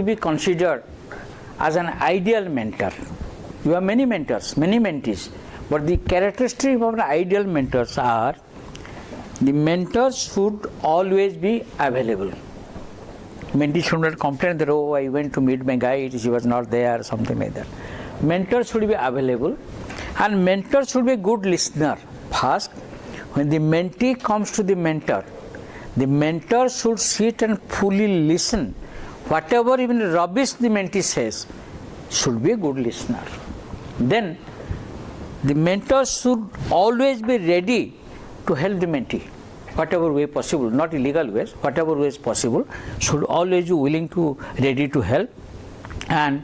be considered as an ideal mentor. You have many mentors, many mentees, but the characteristics of an ideal mentors are the mentors should always be available. Mentee should not complain that, oh, I went to meet my guide, she was not there, something like that. Mentor should be available, and mentor should be a good listener. First, when the mentee comes to the mentor should sit and fully listen. Whatever even rubbish the mentee says, should be a good listener. Then, the mentor should always be ready to help the mentee, whatever way possible, not illegal ways, whatever ways possible, should always be willing to, ready to help. And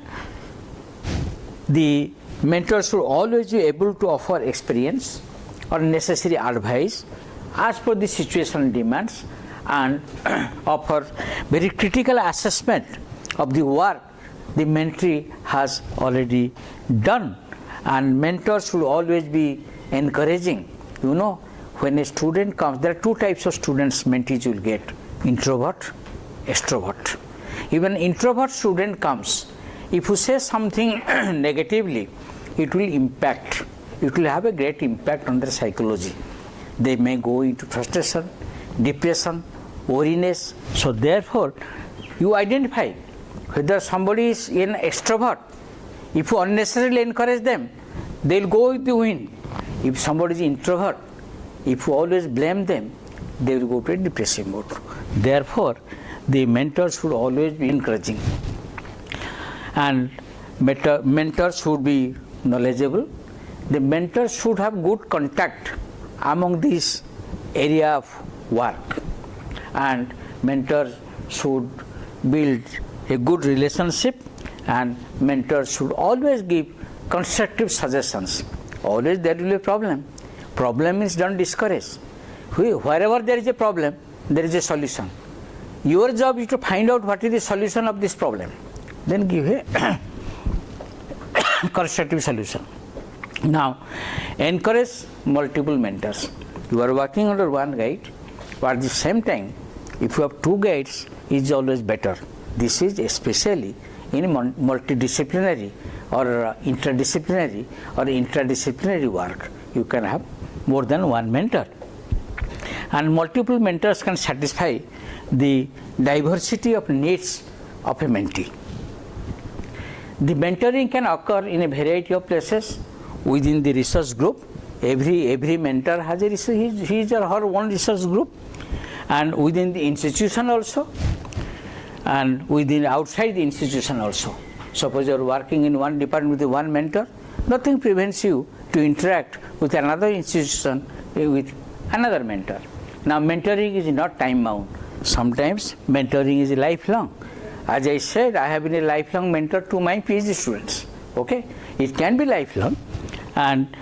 the mentor should always be able to offer experience or necessary advice as per the situation demands, and offer very critical assessment of the work the mentee has already done. And mentors should always be encouraging. You know, when a student comes, there are two types of students mentees will get: introvert, extrovert. Even introvert student comes, if you say something negatively, it will impact. It will have a great impact on their psychology. They may go into frustration, depression, weariness. So therefore, you identify whether somebody is an extrovert. If you unnecessarily encourage them, they will go with the wind. If somebody is introvert, if you always blame them, they will go to a depressive mode. Therefore, the mentor should always be encouraging. And mentor should be knowledgeable. The mentor should have good contact among this area of work. And mentor should build a good relationship, and mentors should always give constructive suggestions. Always there will be a problem. Problem means don't discourage. Wherever there is a problem, there is a solution. Your job is to find out what is the solution of this problem. Then give a constructive solution. Now, encourage multiple mentors. You are working under one guide, but at the same time, if you have two guides, it is always better. This is especially in multidisciplinary or interdisciplinary work. You can have more than one mentor. And multiple mentors can satisfy the diversity of needs of a mentee. The mentoring can occur in a variety of places within the research group. Every mentor has a his or her own research group, and within the institution also, and within outside the institution also. Suppose you are working in one department with one mentor, nothing prevents you to interact with another institution with another mentor. Now, mentoring is not time bound. Sometimes mentoring is lifelong. As I said, I have been a lifelong mentor to my PhD students. Okay, it can be lifelong, and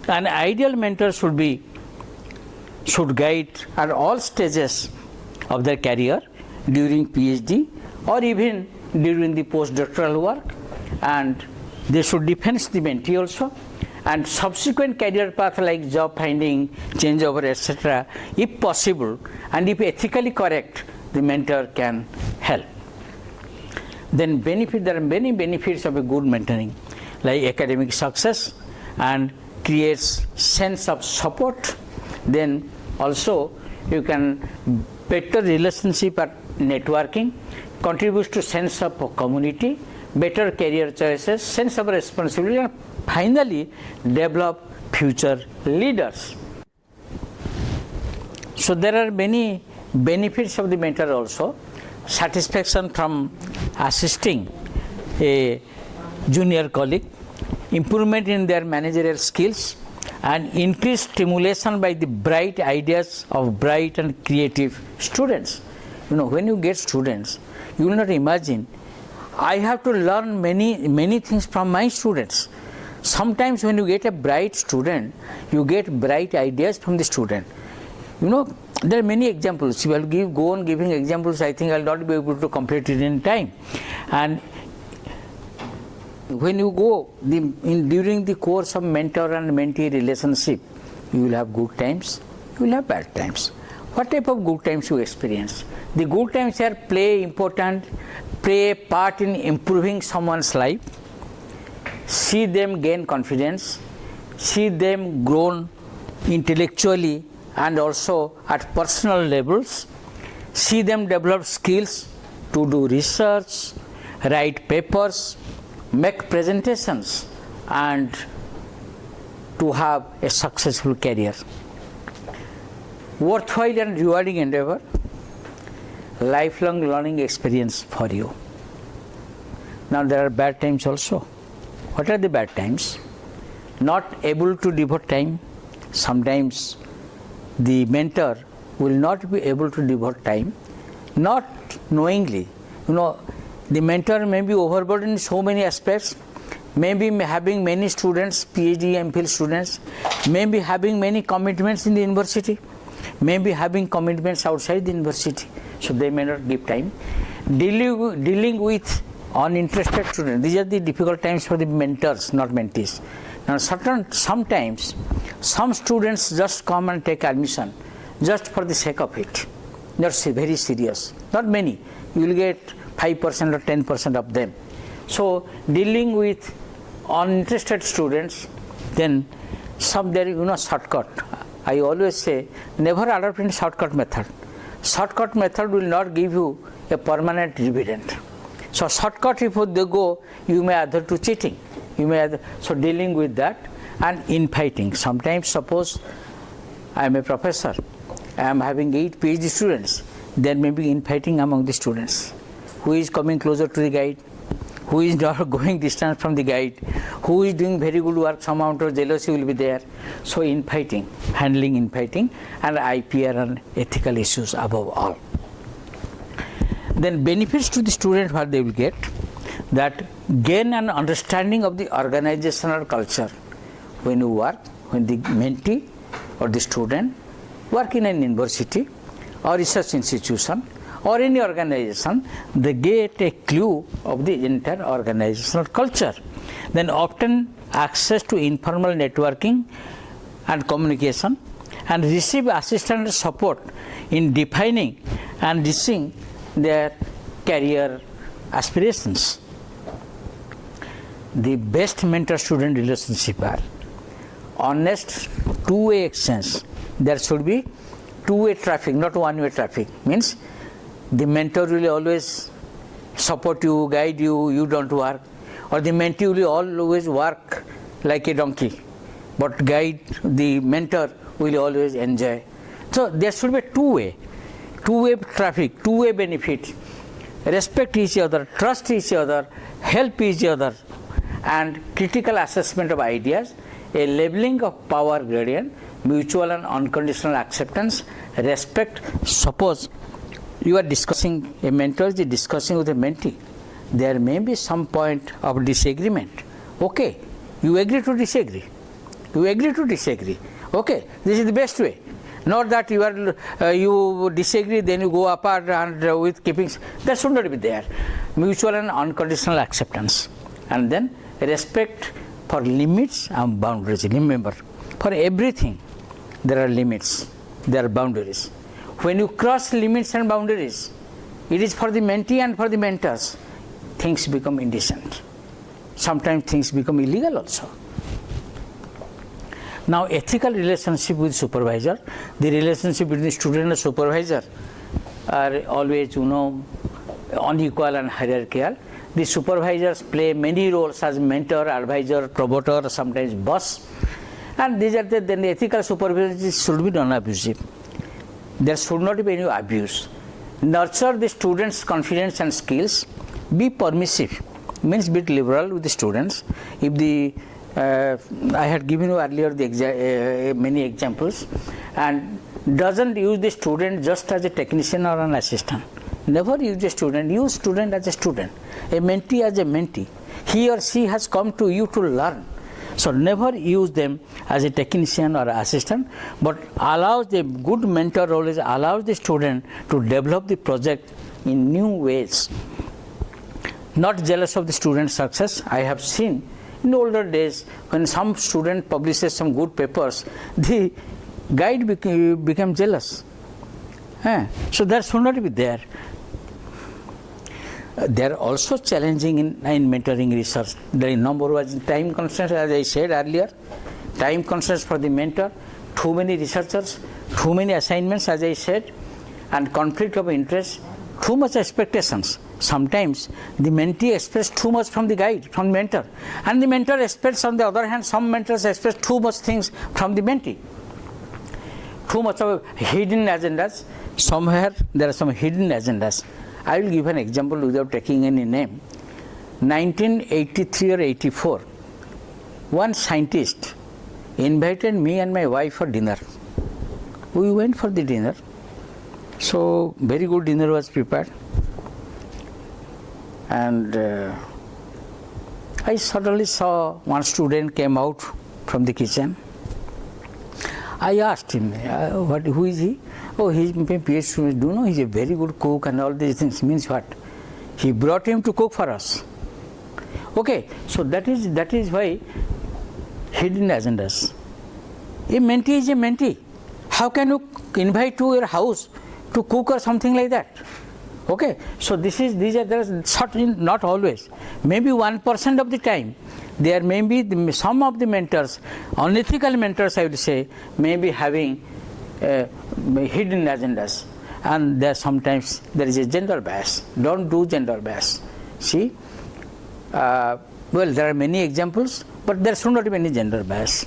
an ideal mentor should guide at all stages of their career, during PhD or even during the postdoctoral work, and they should defend the mentee also, and subsequent career path like job finding, changeover, etc. if possible and if ethically correct, the mentor can help. Then there are many benefits of a good mentoring, like academic success and creates sense of support. Then also you can better relationship at networking, contributes to sense of community, better career choices, sense of responsibility, and finally develop future leaders. So there are many benefits of the mentor also. Satisfaction from assisting a junior colleague, improvement in their managerial skills, and increased stimulation by the bright ideas of bright and creative students. You know, when you get students, you will not imagine, I have to learn many things from my students. Sometimes when you get a bright student, you get bright ideas from the student. You know, there are many examples. I will go on giving examples. I think I will not be able to complete it in time. And when you go during the course of mentor and mentee relationship, you will have good times, you will have bad times. What type of good times you experience? The good times are play a part in improving someone's life, see them gain confidence, see them grown intellectually and also at personal levels, see them develop skills to do research, write papers, make presentations, and to have a successful career. Worthwhile and rewarding endeavor, lifelong learning experience for you. Now there are bad times also. What are the bad times? Not able to devote time. Sometimes the mentor will not be able to devote time, not knowingly. The mentor may be overburdened in so many aspects, maybe having many students, PhD, MPhil students, maybe having many commitments in the university, maybe having commitments outside the university, so they may not give time. Dealing with uninterested students, these are the difficult times for the mentors, not mentees. Now sometimes some students just come and take admission just for the sake of it. That's very serious. Not many. You will get 5% or 10% of them. So dealing with uninterested students, then shortcut. I always say never adopt any shortcut method. Shortcut method will not give you a permanent dividend. So shortcut, if they go, you may adhere to cheating. So dealing with that and infighting. Sometimes suppose I am a professor, I am having 8 PhD students, there may be infighting among the students. Who is coming closer to the guide? Who is not going distance from the guide? Who is doing very good work? Some amount of jealousy will be there. So infighting, handling infighting, and IPR and ethical issues above all. Then benefits to the student what they will get, that gain an understanding of the organizational culture. When you work, when the mentee or the student work in an university or research institution or any organization, they get a clue of the entire organizational culture. Then obtain access to informal networking and communication and receive assistance support in defining and reaching their career aspirations. The best mentor-student relationship are honest, two-way exchange. There should be two-way traffic, not one-way traffic. Means the mentor will always support you, guide you, you don't work. Or the mentee will always work like a donkey, but guide the mentor will always enjoy. So there should be two-way traffic, two-way benefit. Respect each other, trust each other, help each other, and critical assessment of ideas, a leveling of power gradient, mutual and unconditional acceptance, respect. Suppose you are discussing, a mentor is discussing with a mentee, there may be some point of disagreement. Okay, you agree to disagree. Okay, this is the best way. Not that you disagree, then you go apart and with keeping. That should not be there. Mutual and unconditional acceptance, and then respect for limits and boundaries. Remember, for everything there are limits, there are boundaries. When you cross limits and boundaries, it is for the mentee and for the mentors, things become indecent. Sometimes things become illegal also. Now, ethical relationship with supervisor, the relationship between student and supervisor are always, unequal and hierarchical. The supervisors play many roles as mentor, advisor, promoter, sometimes boss, and these are then the ethical supervision should be non-abusive. There should not be any abuse. Nurture the students' confidence and skills. Be permissive, means be liberal with the students. If the I had given you earlier many examples, and doesn't use the student just as a technician or an assistant. Never use a student. Use student as a student, a mentee as a mentee. He or she has come to you to learn. So never use them as a technician or assistant, but allows the good mentor role is allows the student to develop the project in new ways. Not jealous of the student's success. I have seen in older days when some student publishes some good papers, the guide became jealous. So that should not be there. They are also challenging in mentoring research. The number was time constraints, as I said earlier. Time constraints for the mentor, too many researchers, too many assignments, as I said, and conflict of interest, too much expectations. Sometimes the mentee expects too much from the guide, from the mentor, and the mentor expects, on the other hand, some mentors expect too much things from the mentee. Too much of hidden agendas. Somewhere there are some hidden agendas. I will give an example without taking any name. 1983 or 84, one scientist invited me and my wife for dinner. We went for the dinner. So very good dinner was prepared. And I suddenly saw one student came out from the kitchen. I asked him, who is he? Oh, he's my PhD student. Do you know he's a very good cook and all these things? Means what? He brought him to cook for us. Okay, so that is why hidden agendas. A mentee is a mentee. How can you invite to your house to cook or something like that? Okay, so these are certainly not always. Maybe 1% of the time, there may be some of the mentors, unethical mentors, I would say, may be having hidden agendas, and sometimes there is a gender bias. Don't do gender bias. See, well, there are many examples, but there should not be any gender bias.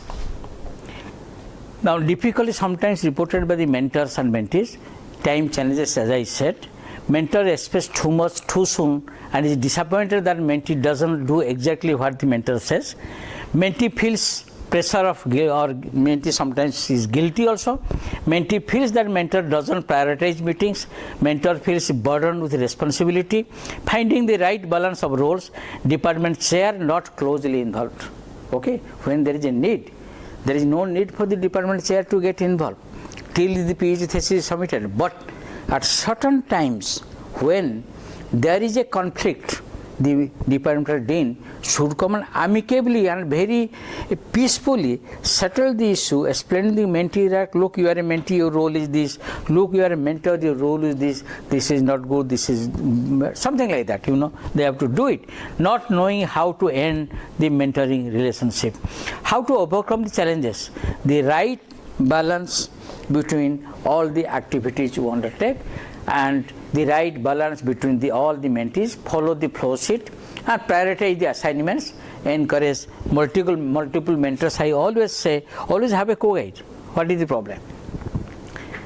Now, difficulty sometimes reported by the mentors and mentees. Time challenges, as I said. Mentor expects too much too soon and is disappointed that mentee doesn't do exactly what the mentor says. Mentee feels pressure of or mentee sometimes is guilty also. Mentee feels that mentor doesn't prioritize meetings. Mentor feels burdened with responsibility. Finding the right balance of roles. Department chair not closely involved. Okay, when there is a need, there is no need for the department chair to get involved till the PhD thesis is submitted. But at certain times, when there is a conflict, the departmental dean should come and amicably and very peacefully settle the issue, explain the mentee that, look, you are a mentee, your role is this, look, you are a mentor, your role is this is not good, this is something like that, they have to do it, not knowing how to end the mentoring relationship, how to overcome the challenges, the right balance between all the activities you undertake and the right balance between all the mentees, follow the flow sheet and prioritize the assignments, encourage multiple mentors. I always say, always have a co-guide. What is the problem?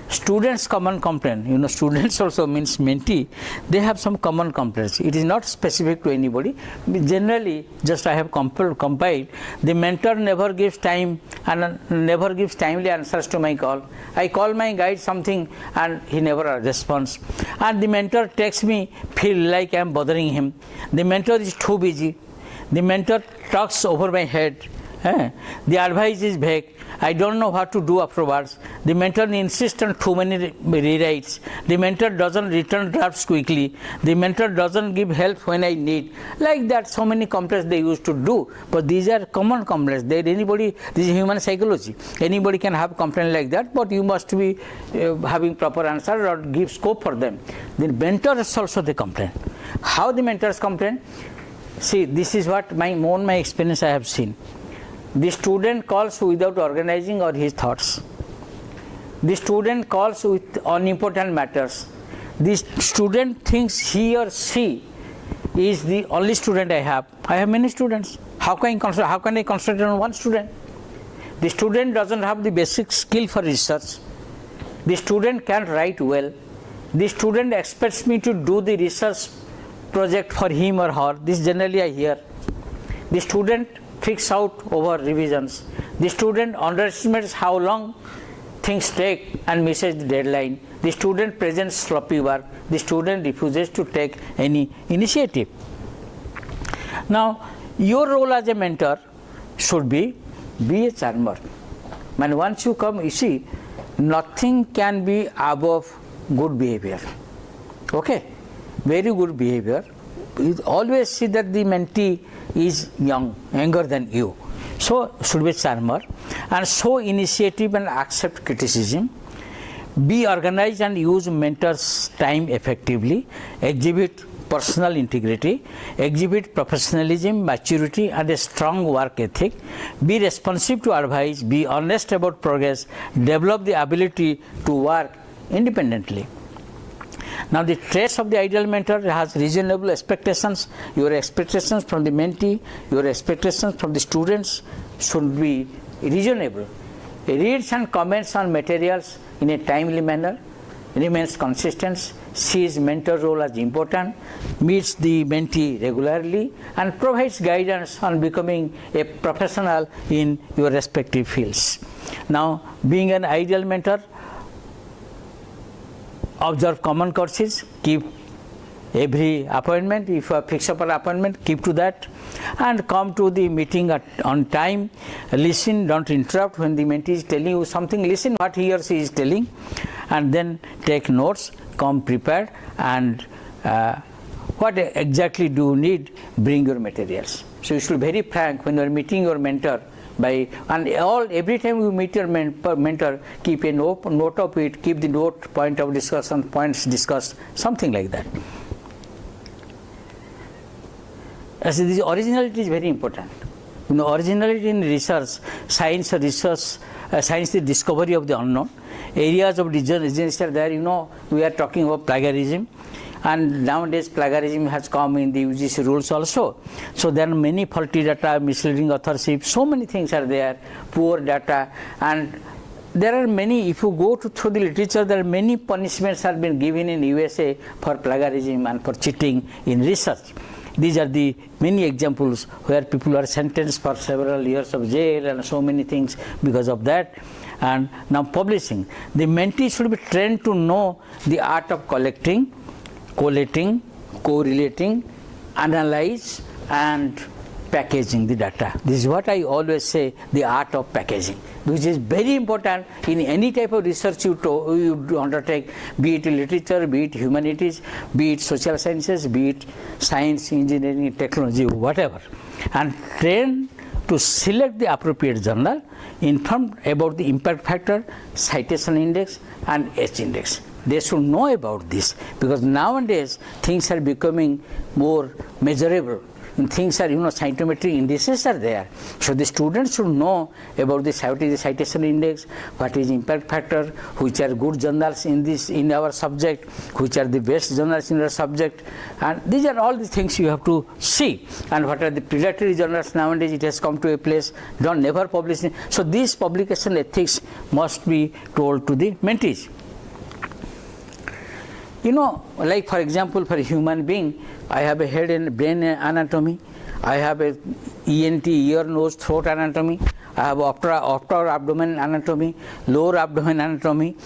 Students common complaint, students also means mentee, they have some common complaints. It is not specific to anybody. Generally, just I have compiled, the mentor never gives time and never gives timely answers to my call. I call my guide something and he never responds. And the mentor texts me, feel like I am bothering him. The mentor is too busy. The mentor talks over my head. The advice is vague. I don't know what to do afterwards. The mentor insists on too many rewrites. The mentor doesn't return drafts quickly. The mentor doesn't give help when I need. Like that, so many complaints they used to do. But these are common complaints. This is human psychology. Anybody can have complaint like that, but you must be having proper answer or give scope for them. The mentors also they complain. How the mentors complain? See, this is what my experience I have seen. The student calls without organizing or his thoughts. The student calls with unimportant matters. The student thinks he or she is the only student I have. I have many students. How can I concentrate on one student? The student doesn't have the basic skill for research. The student can't write well. The student expects me to do the research project for him or her. This generally I hear. The student fix out over revisions. The student underestimates how long things take and misses the deadline. The student presents sloppy work. The student refuses to take any initiative. Now, your role as a mentor should be a charmer. And once you come, you see, nothing can be above good behavior. Okay? Very good behavior. You always see that the mentee is younger than you. So, should be charmer and show initiative and accept criticism. Be organized and use mentors' time effectively. Exhibit personal integrity. Exhibit professionalism, maturity, and a strong work ethic. Be responsive to advice. Be honest about progress. Develop the ability to work independently. Now, the traits of the ideal mentor has reasonable expectations. Your expectations from the mentee, your expectations from the students should be reasonable. Reads and comments on materials in a timely manner, remains consistent, sees mentor role as important, meets the mentee regularly, and provides guidance on becoming a professional in your respective fields. Now, being an ideal mentor, observe common courses, keep every appointment. If you have fixed up an appointment, keep to that, and come to the meeting on time. Listen, don't interrupt when the mentee is telling you something. Listen what he or she is telling, and then take notes. Come prepared, and what exactly do you need? Bring your materials. So you should be very frank when you are meeting your mentor. Every time you meet your mentor, keep a note of it. Keep the note, point of discussion, points discussed, something like that. As this originality is very important. Originality in research, science is the discovery of the unknown. Areas of research are there. We are talking about plagiarism, and nowadays plagiarism has come in the UGC rules also. So there are many faulty data, misleading authorship, so many things are there, poor data, and there are many. If you go through the literature, there are many punishments have been given in USA for plagiarism and for cheating in research. These are the many examples where people are sentenced for several years of jail and so many things because of that. And now publishing. The mentee should be trained to know the art of collecting, collating, correlating, analyze, and packaging the data. This is what I always say, the art of packaging, which is very important in any type of research you undertake, be it literature, be it humanities, be it social sciences, be it science, engineering, technology, whatever. And train to select the appropriate journal, informed about the impact factor, citation index, and H index. They should know about this, because nowadays things are becoming more measurable. Things are, scientometric indices are there. So the students should know about the citation index, what is impact factor, which are good journals in our subject, which are the best journals in our subject, and these are all the things you have to see. And what are the predatory journals nowadays? It has come to a place, don't never publish it. So these publication ethics must be told to the mentees. Like for example, for a human being, I have a head and brain anatomy, I have a ENT, ear, nose, throat anatomy, I have upper abdomen anatomy, lower abdomen anatomy,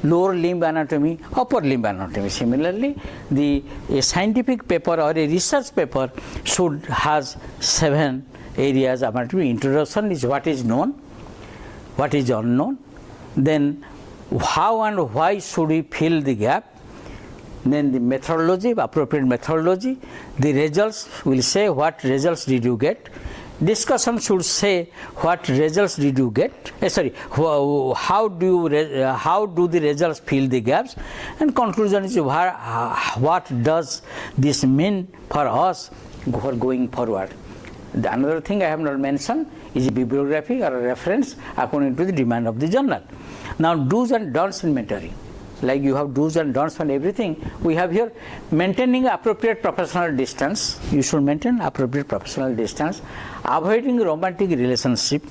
lower limb anatomy, upper limb anatomy. Similarly, a scientific paper or a research paper should has 7 areas of anatomy. Introduction is what is known, what is unknown, then how and why should we fill the gap, then the methodology, appropriate methodology, the results will say what results did you get, discussion should say what results did you get, how do the results fill the gaps, and conclusion is what does this mean for us for going forward. Another thing I have not mentioned is a bibliography or a reference according to the demand of the journal. Now, do's and don'ts in mentoring. Like you have do's and don'ts and everything, we have here maintaining appropriate professional distance. You should maintain appropriate professional distance. Avoiding romantic relationship.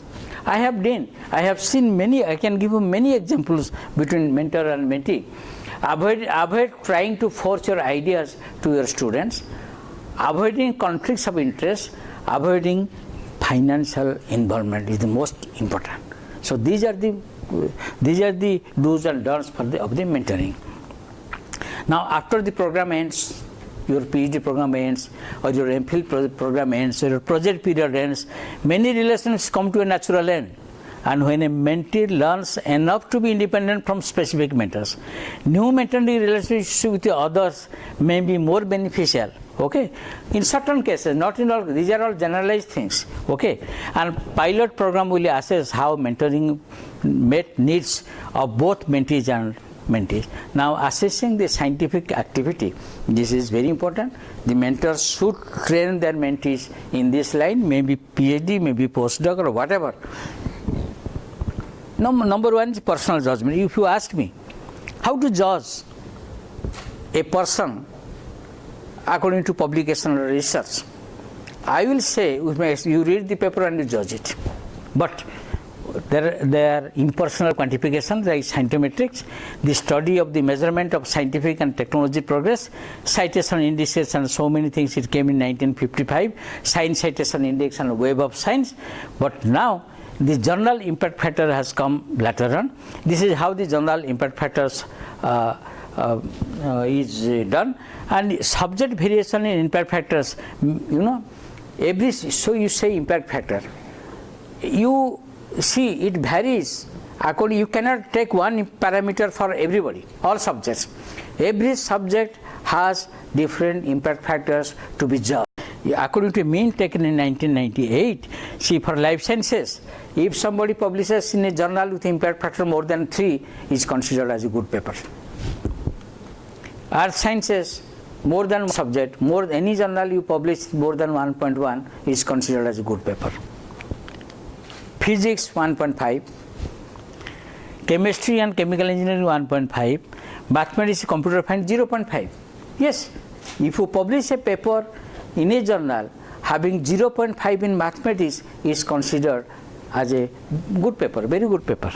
I have seen many, I can give you many examples between mentor and mentee. Avoid trying to force your ideas to your students. Avoiding conflicts of interest. Avoiding financial involvement is the most important. So these are the do's and don'ts of the mentoring. Now, after the program ends, your PhD program ends, or your MPhil program ends, or your project period ends, many relationships come to a natural end. And when a mentee learns enough to be independent from specific mentors, new mentoring relationships with the others may be more beneficial. Okay, in certain cases, not in all. These are all generalized things. Okay, and pilot program will assess how mentoring met needs of both mentees and mentees. Now, assessing the scientific activity, this is very important. The mentors should train their mentees in this line, maybe PhD, maybe postdoc or whatever. Number one is personal judgment. If you ask me, how to judge a person according to publication or research, I will say, you read the paper and you judge it. But there are impersonal quantifications like scientometrics, the study of the measurement of scientific and technology progress, citation indices and so many things. It came in 1955, Science Citation Index and Web of Science. But now the journal impact factor has come later on. This is how the journal impact factors is done, and subject variation in impact factors. So you say impact factor. You see it varies according. You cannot take one parameter for everybody, all subjects. Every subject has different impact factors to be judged. According to a mean taken in 1998, see, for life sciences, if somebody publishes in a journal with impact factor more than 3, is considered as a good paper. Earth sciences, more than one subject, any journal you publish more than 1.1 is considered as a good paper. Physics 1.5, chemistry and chemical engineering 1.5, mathematics, computer science 0.5. Yes, if you publish a paper in a journal having 0.5 in mathematics, is considered as a good paper, very good paper.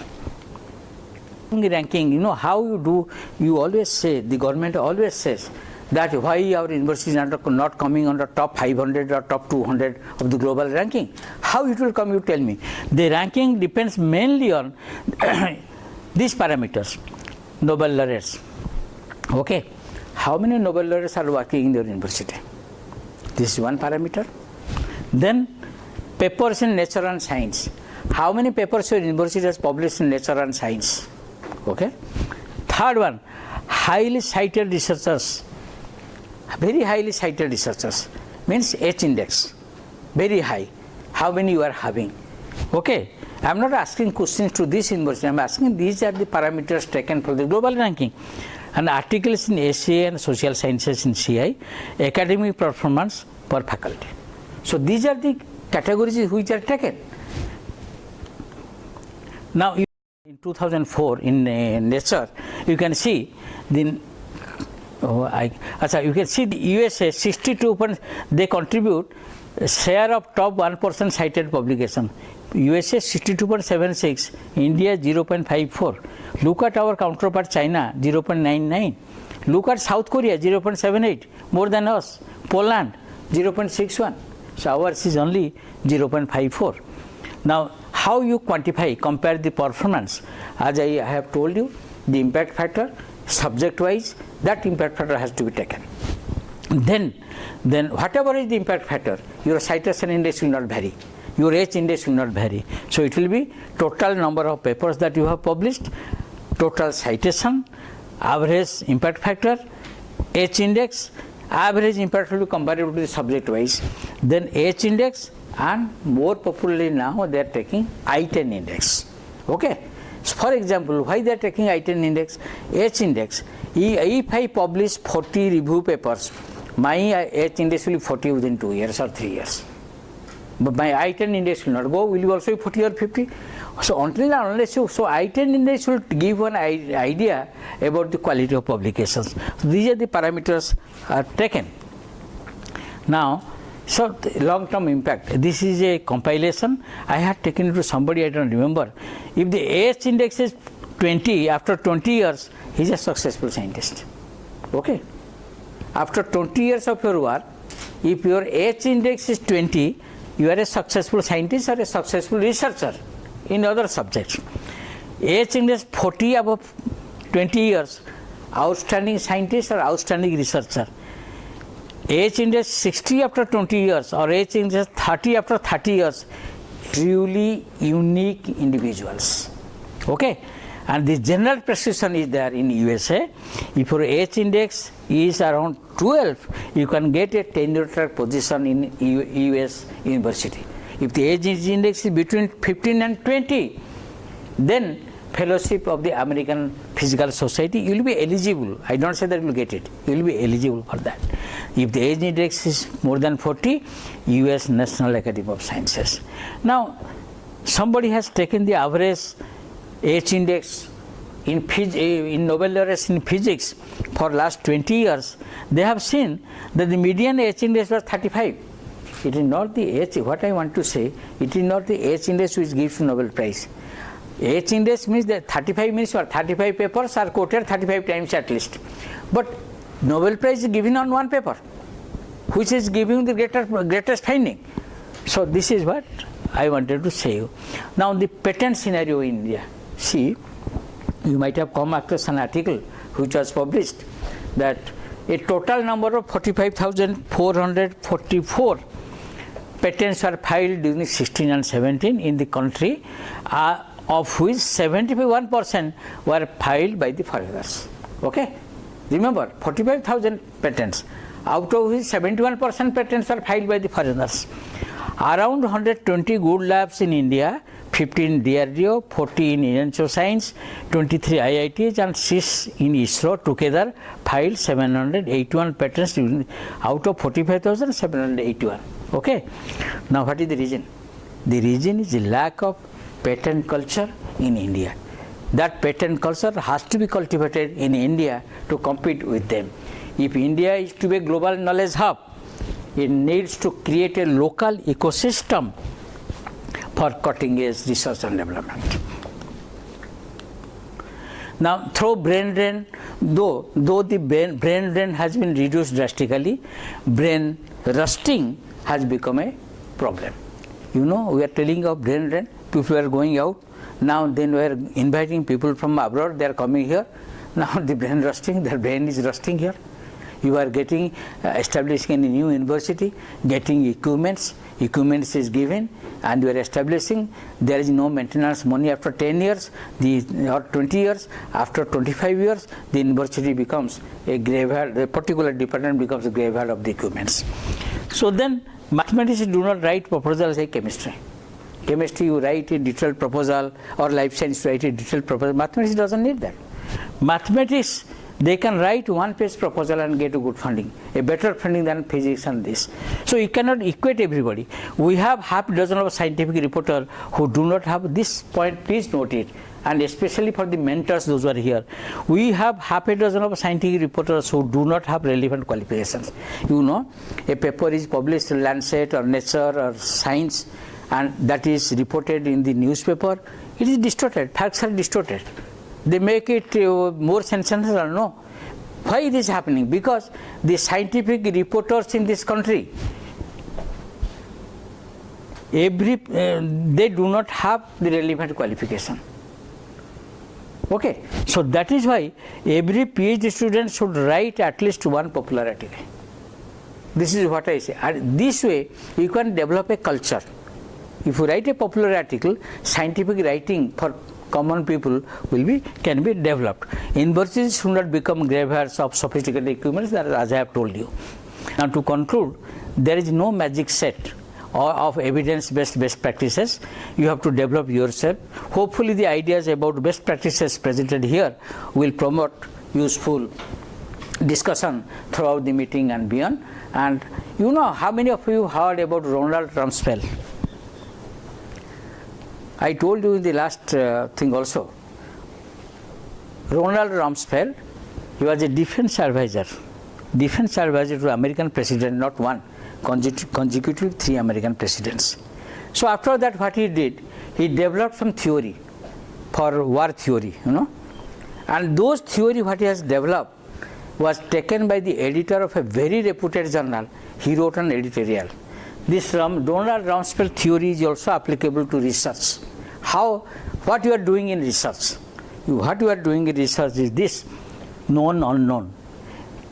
Ranking, how you do, you always say, the government always says that why our universities are not coming on the top 500 or top 200 of the global ranking. How it will come, you tell me. The ranking depends mainly on these parameters. Nobel laureates. Okay. How many Nobel laureates are working in your university? This is one parameter. Then papers in nature and science. How many papers your university has published in nature and science? Okay. Third one, highly cited researchers. Very highly cited researchers means H index, very high. How many you are having? Okay. I am not asking questions to this university. I am asking, these are the parameters taken for the global ranking. And articles in SCI and social sciences in CI, academic performance per faculty. So these are the categories which are taken. Now, in 2004 in Nature, you can see the you can see the USA 62%, they contribute share of top 1% cited publication. USA 62.76, India 0.54. Look at our counterpart China 0.99. Look at South Korea 0.78, more than us. Poland 0.61. So ours is only 0.54. Now, how you quantify, compare the performance? As I have told you, the impact factor, subject-wise, that impact factor has to be taken. Then whatever is the impact factor, your citation index will not vary. Your H index will not vary. So it will be total number of papers that you have published, total citation, average impact factor, H index, average impact will be comparative to the subject-wise, then H index, and more popularly now they are taking I-10 index. Okay. So for example, why they are taking I-10 index? H index. If I publish 40 review papers, my H index will be 40 within 2 years or 3 years. But my I-10 index will not go, will be also 40 or 50. So until and unless you, so I-10 index will give one idea about the quality of publications. So these are the parameters are taken. Now, so long-term impact. This is a compilation. I had taken it to somebody, I don't remember. If the H index is 20, after 20 years, he is a successful scientist. Okay. After 20 years of your work, if your H index is 20, you are a successful scientist or a successful researcher in other subjects. H index 40 above 20 years, outstanding scientist or outstanding researcher. H index 60 after 20 years or H index 30 after 30 years, truly unique individuals. Okay. And the general prescription is there in USA. If your H index is around 12, you can get a tenure track position in US university. If the H index is between 15 and 20, then fellowship of the American Physical Society, you will be eligible. I don't say that you will get it. You will be eligible for that. If the age index is more than 40, US National Academy of Sciences. Now, somebody has taken the average age index in Nobel laureates in physics for last 20 years. They have seen that the median age index was 35. It is not the age, what I want to say, it is not the age index which gives Nobel Prize. Age index means that 35 means 35 papers are quoted 35 times at least. But Nobel Prize is given on one paper, which is giving the greatest finding. So this is what I wanted to say. Now the patent scenario in India. See, you might have come across an article which was published that a total number of 45,444 patents were filed during 16 and 17 in the country, of which 71% were filed by the foreigners. Okay? Remember, 45,000 patents, out of which 71% patents were filed by the foreigners. Around 120 good labs in India, 15 DRDO, 40 in Indian Science, 23 IITs and 6 in ISRO together filed 781 patents out of 45,781. Okay. Now what is the reason? The reason is the lack of patent culture in India. That patent culture has to be cultivated in India to compete with them. If India is to be a global knowledge hub, it needs to create a local ecosystem for cutting edge research and development. Now, through brain drain, though the brain drain has been reduced drastically, brain rusting has become a problem. You know, we are telling of brain drain, people are going out, now then we are inviting people from abroad, they are coming here, now the brain rusting, their brain is rusting here. You are getting, establishing a new university, getting equipments is given, and you are establishing, there is no maintenance money after 10 years, or 20 years, after 25 years, the university becomes a graveyard, the particular department becomes a graveyard of the equipments. So then, mathematics do not write proposals like chemistry. Chemistry, you write a detailed proposal, or life science, you write a detailed proposal. Mathematics doesn't need that. Mathematics, they can write one-page proposal and get a good funding, a better funding than physics and this. So you cannot equate everybody. We have half a dozen of scientific reporters who do not have this point, please note it, and especially for the mentors, those who are here. We have half a dozen of scientific reporters who do not have relevant qualifications. You know, a paper is published in Lancet or Nature or Science, and that is reported in the newspaper. It is distorted, facts are distorted. They make it more sensational, no? Why it is happening? Because the scientific reporters in this country, they do not have the relevant qualification. Okay, so that is why every PhD student should write at least one popular article. This is what I say. And this way, you can develop a culture. If you write a popular article, scientific writing for common people can be developed. Universities should not become graveyards of sophisticated equipment, as I have told you. Now to conclude, there is no magic set of evidence-based best practices. You have to develop yourself. Hopefully the ideas about best practices presented here will promote useful discussion throughout the meeting and beyond. And you know, how many of you heard about Ronald Rumsfeld? I told you in the last thing also. Ronald Rumsfeld, he was a defense advisor to American president, not one, consecutive 3 American presidents. So after that, what he did, he developed some theory for war theory, you know. And those theory what he has developed was taken by the editor of a very reputed journal. He wrote an editorial. This Donald Rumsfeld theory is also applicable to research. What you are doing in research? What you are doing in research is this, known, unknown.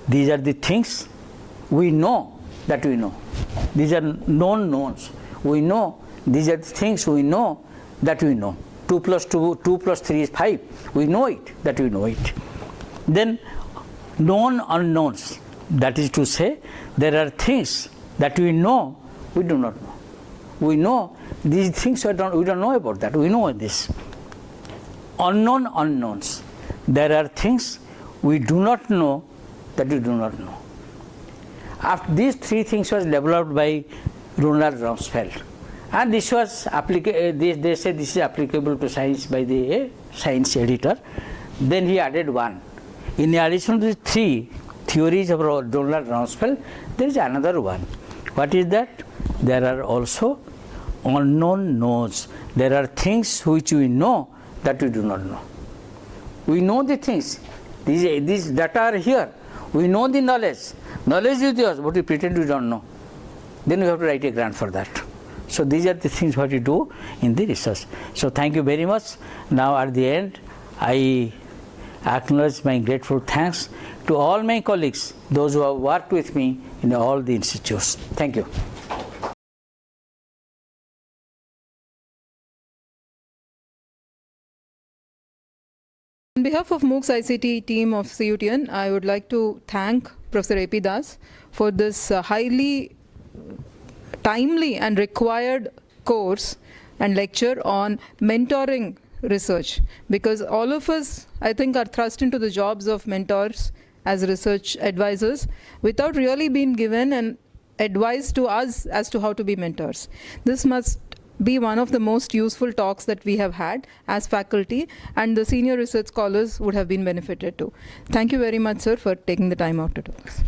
These are the things we know that we know. These are known knowns. We know, these are the things we know that we know. 2 plus 2 plus 3 is 5. We know it, that we know it. Then known unknowns. That is to say, there are things that we know, we do not know. We know these things we don't know about that. We know this. Unknown unknowns. there are things we do not know that we do not know. After these three things was developed by Ronald Rumsfeld, and this was they say this is applicable to science by the science editor. Then he added one. In addition to the three theories of Ronald Rumsfeld, there is another one. What is that? There are also unknown knowns. There are things which we know that we do not know. We know the things. These data are here. We know the knowledge. Knowledge is yours, but we pretend we don't know. Then we have to write a grant for that. So these are the things what we do in the research. So thank you very much. Now at the end, I acknowledge my grateful thanks to all my colleagues, those who have worked with me in all the institutes. Thank you. On behalf of MOOCS-ICT team of CUTN, I would like to thank Professor A.P. Das for this highly timely and required course and lecture on mentoring research, because all of us, I think, are thrust into the jobs of mentors as research advisors without really being given an advice to us as to how to be mentors. This must be one of the most useful talks that we have had as faculty, and the senior research scholars would have been benefited too. Thank you very much, sir, for taking the time out to do this.